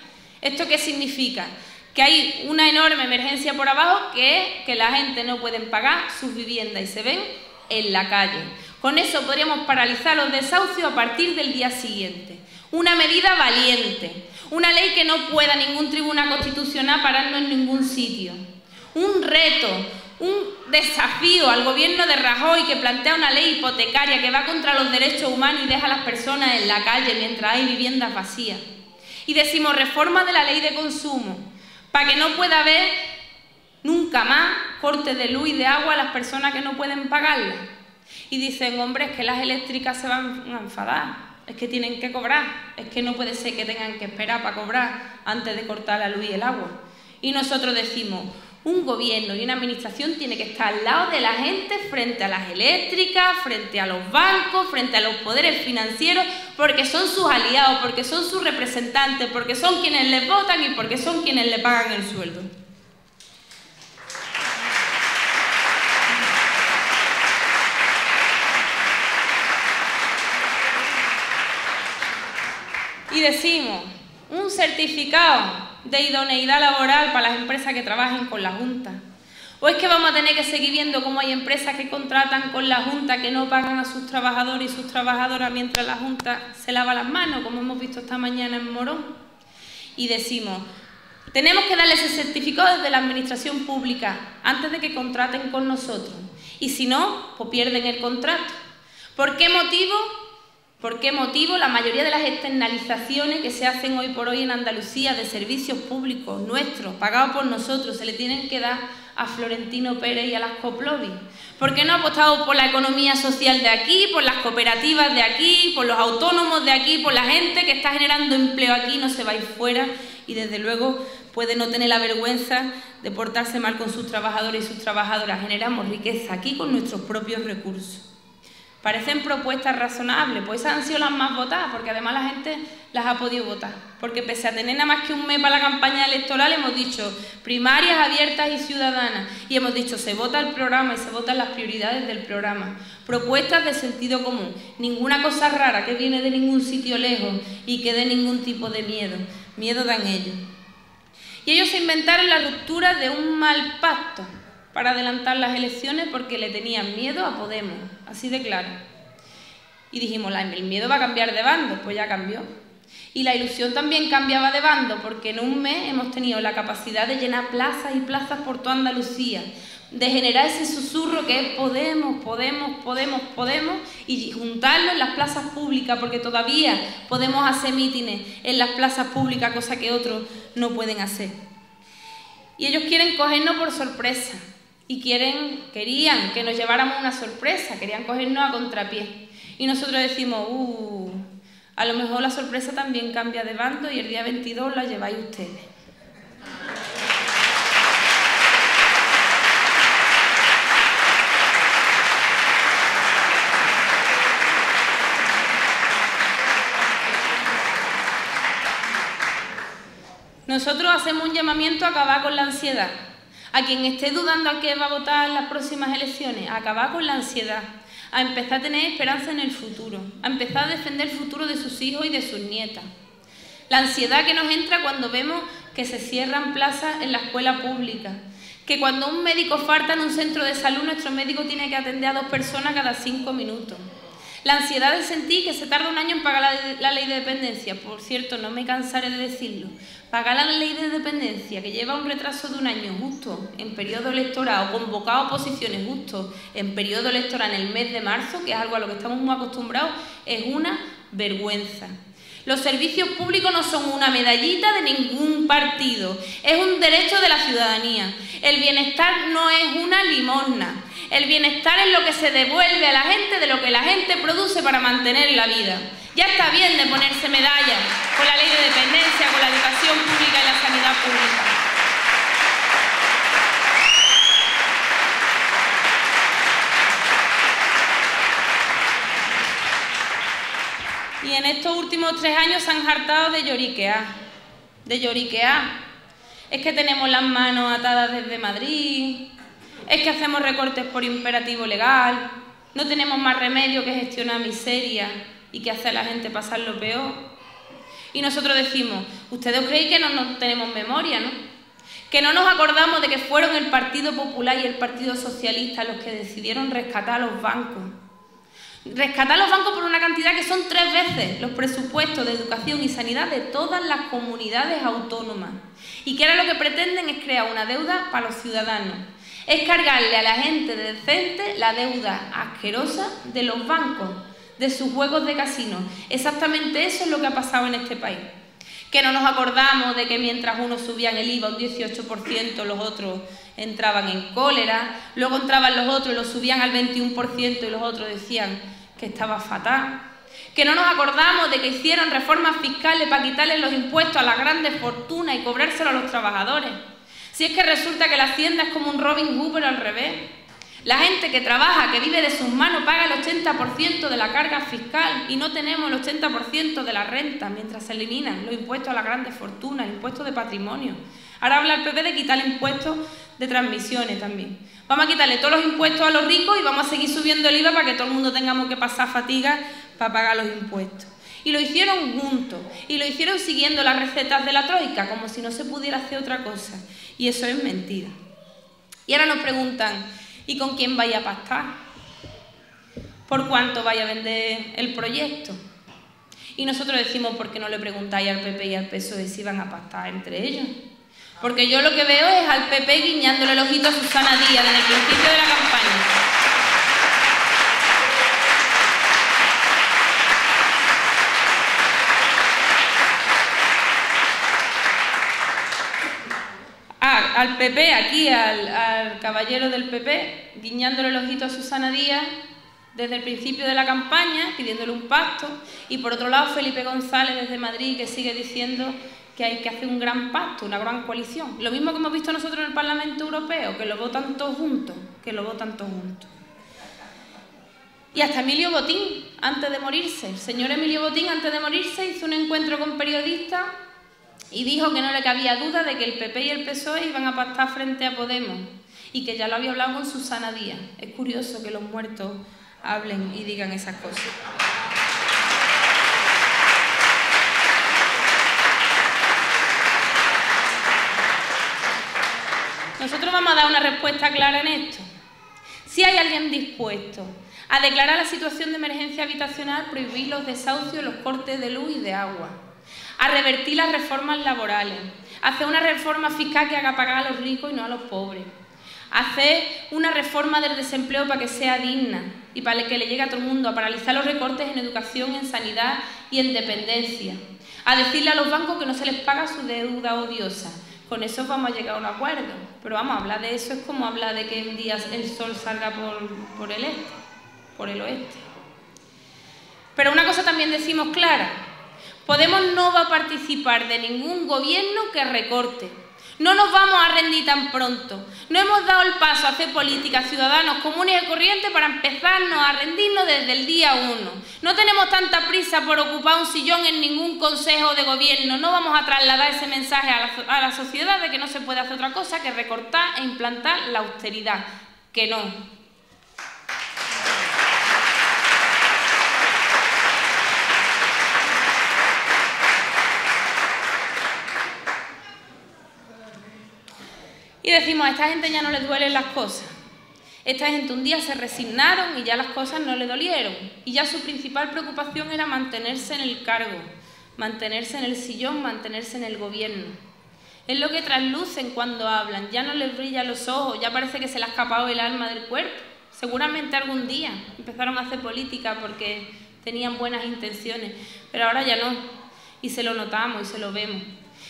¿Esto qué significa? Que hay una enorme emergencia por abajo, que es que la gente no puede pagar sus viviendas y se ven en la calle. Con eso podríamos paralizar los desahucios a partir del día siguiente. Una medida valiente. Una ley que no pueda ningún tribunal constitucional pararnos en ningún sitio. Un reto, un desafío al gobierno de Rajoy, que plantea una ley hipotecaria que va contra los derechos humanos y deja a las personas en la calle mientras hay viviendas vacías. Y decimos reforma de la ley de consumo, para que no pueda haber nunca más cortes de luz y de agua a las personas que no pueden pagarlas. Y dicen, hombre, es que las eléctricas se van a enfadar. Es que tienen que cobrar, es que no puede ser que tengan que esperar para cobrar antes de cortar la luz y el agua. Y nosotros decimos, un gobierno y una administración tiene que estar al lado de la gente frente a las eléctricas, frente a los bancos, frente a los poderes financieros, porque son sus aliados, porque son sus representantes, porque son quienes les votan y porque son quienes le pagan el sueldo. Y decimos, un certificado de idoneidad laboral para las empresas que trabajen con la Junta. ¿O es que vamos a tener que seguir viendo cómo hay empresas que contratan con la Junta que no pagan a sus trabajadores y sus trabajadoras mientras la Junta se lava las manos, como hemos visto esta mañana en Morón? Y decimos, tenemos que darle ese certificado desde la administración pública antes de que contraten con nosotros. Y si no, pues pierden el contrato. ¿Por qué motivo? ¿Por qué motivo la mayoría de las externalizaciones que se hacen hoy por hoy en Andalucía de servicios públicos nuestros, pagados por nosotros, se le tienen que dar a Florentino Pérez y a las Coplovis? ¿Por qué no ha apostado por la economía social de aquí, por las cooperativas de aquí, por los autónomos de aquí, por la gente que está generando empleo aquí, no se va a ir fuera y desde luego puede no tener la vergüenza de portarse mal con sus trabajadores y sus trabajadoras? Generamos riqueza aquí con nuestros propios recursos. Parecen propuestas razonables, pues esas han sido las más votadas, porque además la gente las ha podido votar. Porque pese a tener nada más que un mes para la campaña electoral, hemos dicho primarias abiertas y ciudadanas. Y hemos dicho, se vota el programa y se votan las prioridades del programa. Propuestas de sentido común. Ninguna cosa rara que viene de ningún sitio lejos y que dé ningún tipo de miedo. Miedo dan ellos. Y ellos se inventaron la ruptura de un mal pacto para adelantar las elecciones porque le tenían miedo a Podemos, así de claro. Y dijimos, el miedo va a cambiar de bando, pues ya cambió. Y la ilusión también cambiaba de bando, porque en un mes hemos tenido la capacidad de llenar plazas y plazas por toda Andalucía, de generar ese susurro que es Podemos, Podemos, Podemos, Podemos, y juntarlo en las plazas públicas, porque todavía podemos hacer mítines en las plazas públicas, cosa que otros no pueden hacer. Y ellos quieren cogernos por sorpresa. Y querían que nos lleváramos una sorpresa, querían cogernos a contrapié. Y nosotros decimos, a lo mejor la sorpresa también cambia de bando y el día 22 la lleváis ustedes. Nosotros hacemos un llamamiento a acabar con la ansiedad. A quien esté dudando a qué va a votar en las próximas elecciones, a acabar con la ansiedad, a empezar a tener esperanza en el futuro, a empezar a defender el futuro de sus hijos y de sus nietas. La ansiedad que nos entra cuando vemos que se cierran plazas en la escuela pública, que cuando un médico falta en un centro de salud, nuestro médico tiene que atender a 2 personas cada 5 minutos. La ansiedad de sentir que se tarda un año en pagar la ley de dependencia. Por cierto, no me cansaré de decirlo. Pagar la ley de dependencia, que lleva un retraso de un año justo en periodo electoral, o convocar oposiciones justo en periodo electoral en el mes de marzo, que es algo a lo que estamos muy acostumbrados, es una vergüenza. Los servicios públicos no son una medallita de ningún partido, es un derecho de la ciudadanía. El bienestar no es una limosna. El bienestar es lo que se devuelve a la gente de lo que la gente produce para mantener la vida. Ya está bien de ponerse medallas con la ley de dependencia, con la educación pública y la sanidad pública. Y en estos últimos 3 años se han hartado de lloriquear. De lloriquear. Es que tenemos las manos atadas desde Madrid, es que hacemos recortes por imperativo legal, no tenemos más remedio que gestionar miseria y que hace a la gente pasar lo peor. Y nosotros decimos, ¿ustedes creéis que no tenemos memoria, no? Que no nos acordamos de que fueron el Partido Popular y el Partido Socialista los que decidieron rescatar a los bancos. Rescatar a los bancos por una cantidad que son 3 veces los presupuestos de educación y sanidad de todas las comunidades autónomas. Y que ahora lo que pretenden es crear una deuda para los ciudadanos. Es cargarle a la gente decente la deuda asquerosa de los bancos, de sus juegos de casino. Exactamente eso es lo que ha pasado en este país. Que no nos acordamos de que mientras unos subían el IVA un 18%, los otros entraban en cólera, luego entraban los otros y los subían al 21% y los otros decían que estaba fatal. Que no nos acordamos de que hicieron reformas fiscales para quitarles los impuestos a las grandes fortunas y cobrárselo a los trabajadores. Si es que resulta que la Hacienda es como un Robin Hood, pero al revés. La gente que trabaja, que vive de sus manos, paga el 80% de la carga fiscal y no tenemos el 80% de la renta, mientras se eliminan los impuestos a las grandes fortunas, el impuesto de patrimonio. Ahora habla el PP de quitar el impuesto de transmisiones también. Vamos a quitarle todos los impuestos a los ricos y vamos a seguir subiendo el IVA para que todo el mundo tengamos que pasar fatiga para pagar los impuestos. Y lo hicieron juntos, y lo hicieron siguiendo las recetas de la troika, como si no se pudiera hacer otra cosa. Y eso es mentira. Y ahora nos preguntan, ¿y con quién vaya a pactar? ¿Por cuánto vaya a vender el proyecto? Y nosotros decimos, ¿por qué no le preguntáis al PP y al PSOE si van a pactar entre ellos? Porque yo lo que veo es al PP guiñándole el ojito a Susana Díaz desde el principio de la campaña. Al PP, aquí, al caballero del PP, guiñándole el ojito a Susana Díaz desde el principio de la campaña, pidiéndole un pacto, y por otro lado Felipe González desde Madrid, que sigue diciendo que hay que hacer un gran pacto, una gran coalición. Lo mismo que hemos visto nosotros en el Parlamento Europeo, que lo votan todos juntos, Y hasta Emilio Botín, antes de morirse, el señor Emilio Botín, antes de morirse, hizo un encuentro con periodistas y dijo que no le cabía duda de que el PP y el PSOE iban a pactar frente a Podemos y que ya lo había hablado con Susana Díaz. Es curioso que los muertos hablen y digan esas cosas. Nosotros vamos a dar una respuesta clara en esto. Si hay alguien dispuesto a declarar la situación de emergencia habitacional, prohibir los desahucios, los cortes de luz y de agua, a revertir las reformas laborales, hacer una reforma fiscal que haga pagar a los ricos y no a los pobres, hacer una reforma del desempleo para que sea digna y para que le llegue a todo el mundo, a paralizar los recortes en educación, en sanidad y en dependencia, a decirle a los bancos que no se les paga su deuda odiosa. Con eso vamos a llegar a un acuerdo, pero vamos a hablar de eso, es como hablar de que un día el sol salga por el este, por el oeste. Pero una cosa también decimos clara: Podemos no va a participar de ningún gobierno que recorte. No nos vamos a rendir tan pronto. No hemos dado el paso a hacer políticas ciudadanos comunes y corrientes para empezarnos a rendirnos desde el día 1. No tenemos tanta prisa por ocupar un sillón en ningún consejo de gobierno. No vamos a trasladar ese mensaje a la sociedad de que no se puede hacer otra cosa que recortar e implantar la austeridad. Que no. Y decimos, a esta gente ya no les duelen las cosas. Esta gente un día se resignaron y ya las cosas no le dolieron. Y ya su principal preocupación era mantenerse en el cargo, mantenerse en el sillón, mantenerse en el gobierno. Es lo que traslucen cuando hablan, ya no les brillan los ojos, ya parece que se les ha escapado el alma del cuerpo. Seguramente algún día empezaron a hacer política porque tenían buenas intenciones, pero ahora ya no, y se lo notamos y se lo vemos.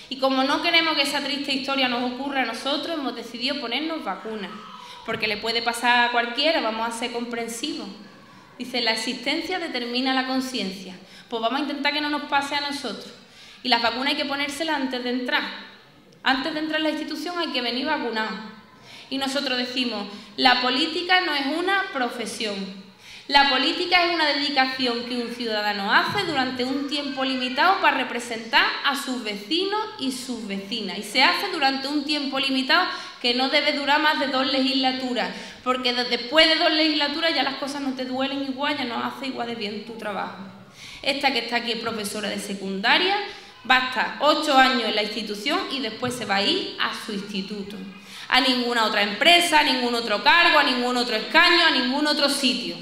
Y como no queremos que esa triste historia nos ocurra a nosotros, hemos decidido ponernos vacunas, porque le puede pasar a cualquiera, vamos a ser comprensivos. Dice, la existencia determina la conciencia, pues vamos a intentar que no nos pase a nosotros. Y las vacunas hay que ponérselas antes de entrar. Antes de entrar en la institución hay que venir vacunados. Y nosotros decimos, la política no es una profesión. La política es una dedicación que un ciudadano hace durante un tiempo limitado para representar a sus vecinos y sus vecinas. Y se hace durante un tiempo limitado que no debe durar más de 2 legislaturas, porque después de 2 legislaturas ya las cosas no te duelen igual, ya no hace igual de bien tu trabajo. Esta que está aquí es profesora de secundaria, va a estar 8 años en la institución y después se va a ir a su instituto. A ninguna otra empresa, a ningún otro cargo, a ningún otro escaño, a ningún otro sitio.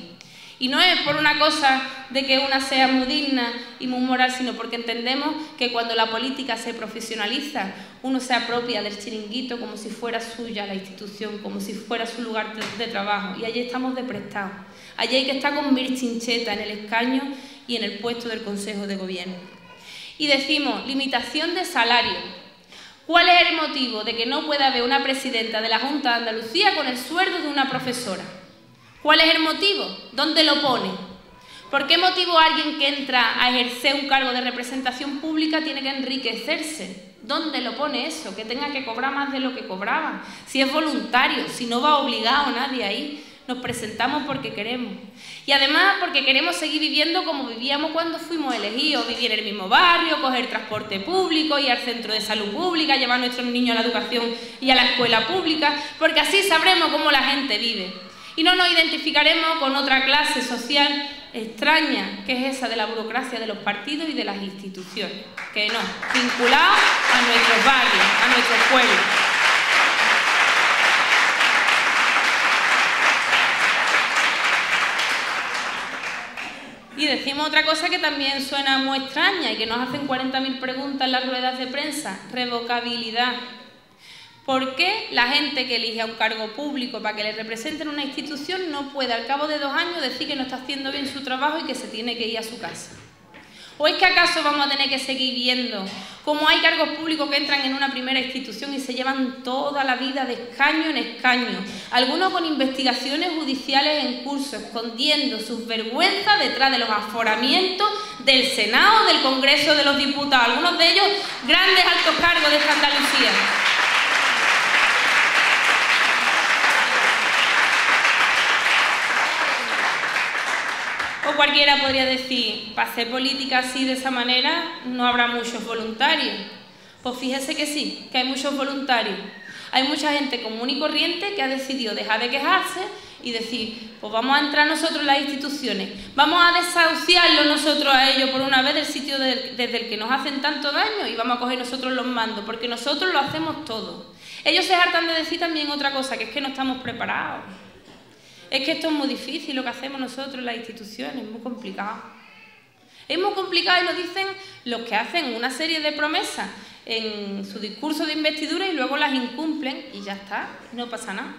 Y no es por una cosa de que una sea muy digna y muy moral, sino porque entendemos que cuando la política se profesionaliza, uno se apropia del chiringuito como si fuera suya la institución, como si fuera su lugar de trabajo. Y allí estamos de prestado. Allí hay que estar con Mirchincheta en el escaño y en el puesto del Consejo de Gobierno. Y decimos, limitación de salario. ¿Cuál es el motivo de que no pueda haber una presidenta de la Junta de Andalucía con el sueldo de una profesora? ¿Cuál es el motivo? ¿Dónde lo pone? ¿Por qué motivo alguien que entra a ejercer un cargo de representación pública tiene que enriquecerse? ¿Dónde lo pone eso? Que tenga que cobrar más de lo que cobraba. Si es voluntario, si no va obligado nadie ahí. Nos presentamos porque queremos. Y además porque queremos seguir viviendo como vivíamos cuando fuimos elegidos. Vivir en el mismo barrio, coger transporte público, ir al centro de salud pública, llevar a nuestros niños a la educación y a la escuela pública, porque así sabremos cómo la gente vive. Y no nos identificaremos con otra clase social extraña, que es esa de la burocracia de los partidos y de las instituciones. Que no, vinculados a nuestros barrios, a nuestros pueblos. Y decimos otra cosa que también suena muy extraña y que nos hacen 40.000 preguntas en las ruedas de prensa, revocabilidad. ¿Por qué la gente que elige a un cargo público para que le represente en una institución no puede al cabo de 2 años decir que no está haciendo bien su trabajo y que se tiene que ir a su casa? ¿O es que acaso vamos a tener que seguir viendo cómo hay cargos públicos que entran en una primera institución y se llevan toda la vida de escaño en escaño? Algunos con investigaciones judiciales en curso, escondiendo sus vergüenzas detrás de los aforamientos del Senado, del Congreso de los Diputados, algunos de ellos grandes altos cargos de esta Andalucía. O cualquiera podría decir, para hacer política así de esa manera no habrá muchos voluntarios. Pues fíjese que sí, que hay muchos voluntarios. Hay mucha gente común y corriente que ha decidido dejar de quejarse y decir, pues vamos a entrar nosotros en las instituciones, vamos a desahuciarlos nosotros a ellos por una vez del sitio desde el que nos hacen tanto daño y vamos a coger nosotros los mandos, porque nosotros lo hacemos todo. Ellos se hartan de decir también otra cosa, que es que no estamos preparados. Es que esto es muy difícil lo que hacemos nosotros en las instituciones, es muy complicado. Es muy complicado y lo dicen los que hacen una serie de promesas en su discurso de investidura y luego las incumplen y ya está, no pasa nada.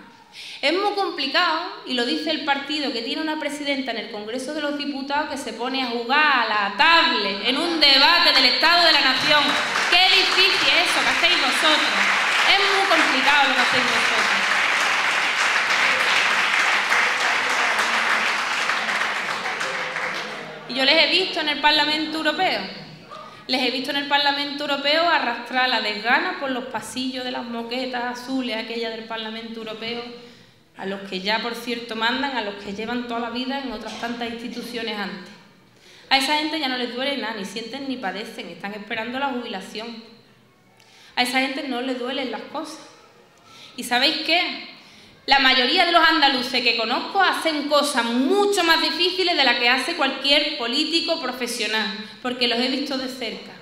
Es muy complicado y lo dice el partido que tiene una presidenta en el Congreso de los Diputados que se pone a jugar a la tablet en un debate del Estado de la Nación. Qué difícil es eso que hacéis vosotros. Es muy complicado lo que hacéis vosotros. Y yo les he visto en el Parlamento Europeo. Les he visto en el Parlamento Europeo arrastrar la desgana por los pasillos de las moquetas azules, aquella del Parlamento Europeo, a los que ya, por cierto, mandan, a los que llevan toda la vida en otras tantas instituciones antes. A esa gente ya no les duele nada, ni sienten ni padecen, están esperando la jubilación. A esa gente no les duelen las cosas. ¿Y sabéis qué? La mayoría de los andaluces que conozco hacen cosas mucho más difíciles de las que hace cualquier político profesional, porque los he visto de cerca.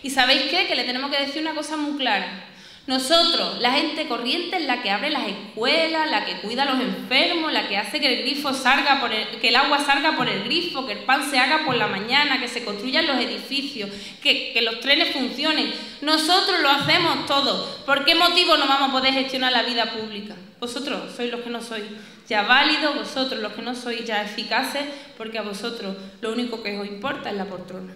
¿Y sabéis qué? Que le tenemos que decir una cosa muy clara. Nosotros, la gente corriente, es la que abre las escuelas, la que cuida a los enfermos, la que hace que el grifo salga que el agua salga por el grifo, que el pan se haga por la mañana, que se construyan los edificios, que los trenes funcionen. Nosotros lo hacemos todo. ¿Por qué motivo no vamos a poder gestionar la vida pública? Vosotros sois los que no sois ya válidos, vosotros los que no sois ya eficaces, porque a vosotros lo único que os importa es la poltrona.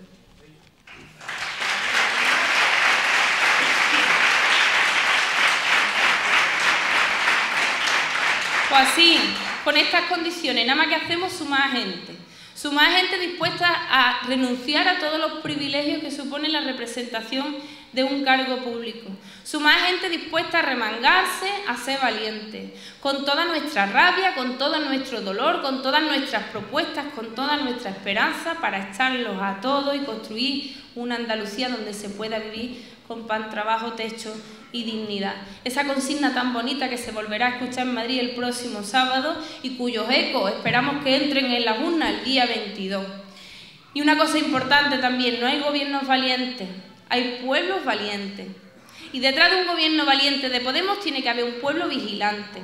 Pues así, con estas condiciones, nada más que hacemos sumar gente dispuesta a renunciar a todos los privilegios que supone la representación de un cargo público, sumar gente dispuesta a remangarse, a ser valiente, con toda nuestra rabia, con todo nuestro dolor, con todas nuestras propuestas, con toda nuestra esperanza para echarlos a todos y construir una Andalucía donde se pueda vivir con pan, trabajo, techo y dignidad. Esa consigna tan bonita que se volverá a escuchar en Madrid el próximo sábado y cuyos ecos esperamos que entren en las urnas el día 22. Y una cosa importante también, no hay gobiernos valientes, hay pueblos valientes. Y detrás de un gobierno valiente de Podemos tiene que haber un pueblo vigilante,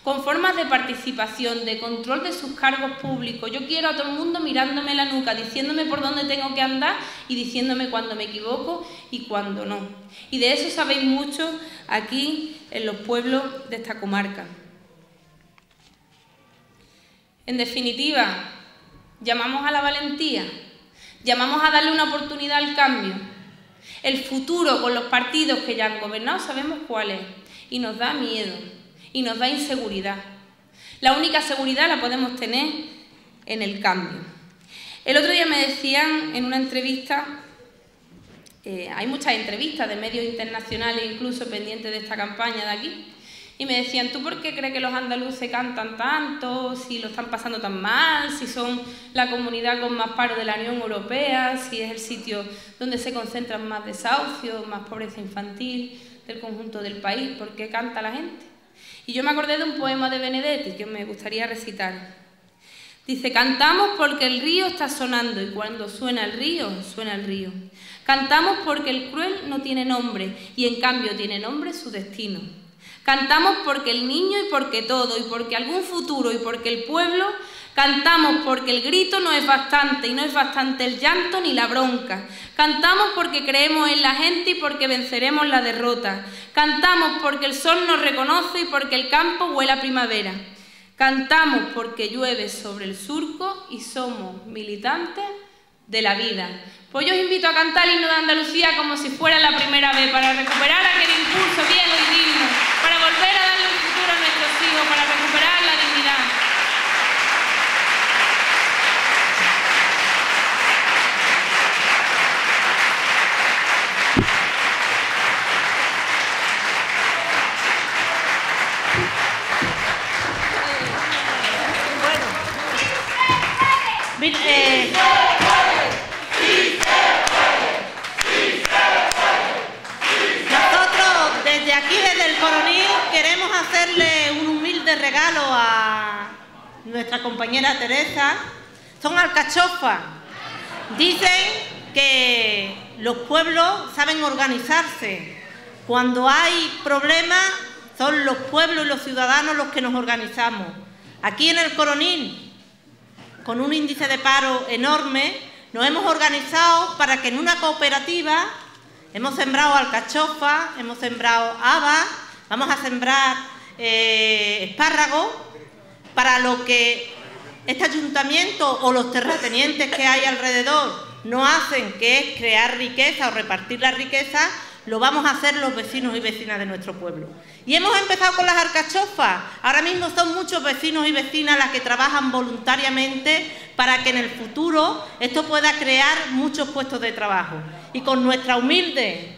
con formas de participación, de control de sus cargos públicos. Yo quiero a todo el mundo mirándome la nuca, diciéndome por dónde tengo que andar y diciéndome cuándo me equivoco y cuándo no. Y de eso sabéis mucho aquí en los pueblos de esta comarca. En definitiva, llamamos a la valentía, llamamos a darle una oportunidad al cambio. El futuro con los partidos que ya han gobernado sabemos cuál es y nos da miedo. Y nos da inseguridad. La única seguridad la podemos tener en el cambio. El otro día me decían en una entrevista, hay muchas entrevistas de medios internacionales incluso pendientes de esta campaña de aquí, y me decían, ¿tú por qué crees que los andaluces cantan tanto, si lo están pasando tan mal, si son la comunidad con más paro de la Unión Europea, si es el sitio donde se concentran más desahucios, más pobreza infantil del conjunto del país? ¿Por qué canta la gente? Y yo me acordé de un poema de Benedetti que me gustaría recitar. Dice, cantamos porque el río está sonando y cuando suena el río, suena el río. Cantamos porque el cruel no tiene nombre y en cambio tiene nombre su destino. Cantamos porque el niño y porque todo y porque algún futuro y porque el pueblo. Cantamos porque el grito no es bastante y no es bastante el llanto ni la bronca. Cantamos porque creemos en la gente y porque venceremos la derrota. Cantamos porque el sol nos reconoce y porque el campo huele a primavera. Cantamos porque llueve sobre el surco y somos militantes de la vida. Pues yo os invito a cantar el himno de Andalucía como si fuera la primera vez, para recuperar aquel impulso viejo y digno, para volver a darle un futuro a nuestros hijos, para recuperar la dignidad.
Nosotros desde aquí, desde el Coronil, queremos hacerle un humilde regalo a nuestra compañera Teresa. Son alcachofas. Dicen que los pueblos saben organizarse. Cuando hay problemas, son los pueblos y los ciudadanos los que nos organizamos. Aquí en el Coronil, con un índice de paro enorme, nos hemos organizado para que en una cooperativa hemos sembrado alcachofas, hemos sembrado habas, vamos a sembrar espárragos, para lo que este ayuntamiento o los terratenientes que hay alrededor no hacen, que es crear riqueza o repartir la riqueza, lo vamos a hacer los vecinos y vecinas de nuestro pueblo. Y hemos empezado con las alcachofas. Ahora mismo son muchos vecinos y vecinas las que trabajan voluntariamente para que en el futuro esto pueda crear muchos puestos de trabajo. Y con nuestra humilde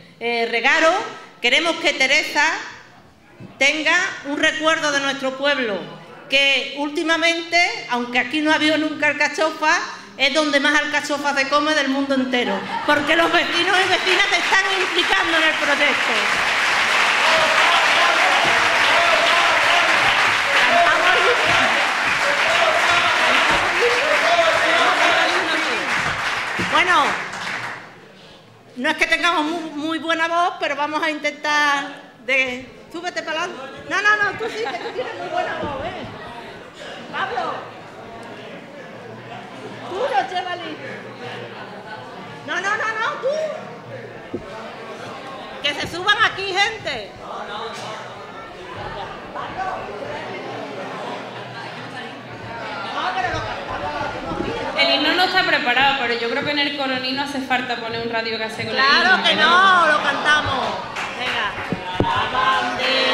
regalo queremos que Teresa tenga un recuerdo de nuestro pueblo, que últimamente, aunque aquí no ha habido nunca alcachofas, es donde más alcachofas se come del mundo entero, porque los vecinos y vecinas se están implicando en el proyecto. Bueno, no es que tengamos muy buena voz, pero vamos a intentar Súbete para adelante. No, tú sí, que tú tienes muy buena voz, Pablo. Tú no, Chevali. No, tú. Que se suban aquí, gente.
El himno no está preparado, pero yo creo que en el coronil no hace falta poner un radio que hace con el himno.
Claro que no, lo cantamos. Venga. La bandera.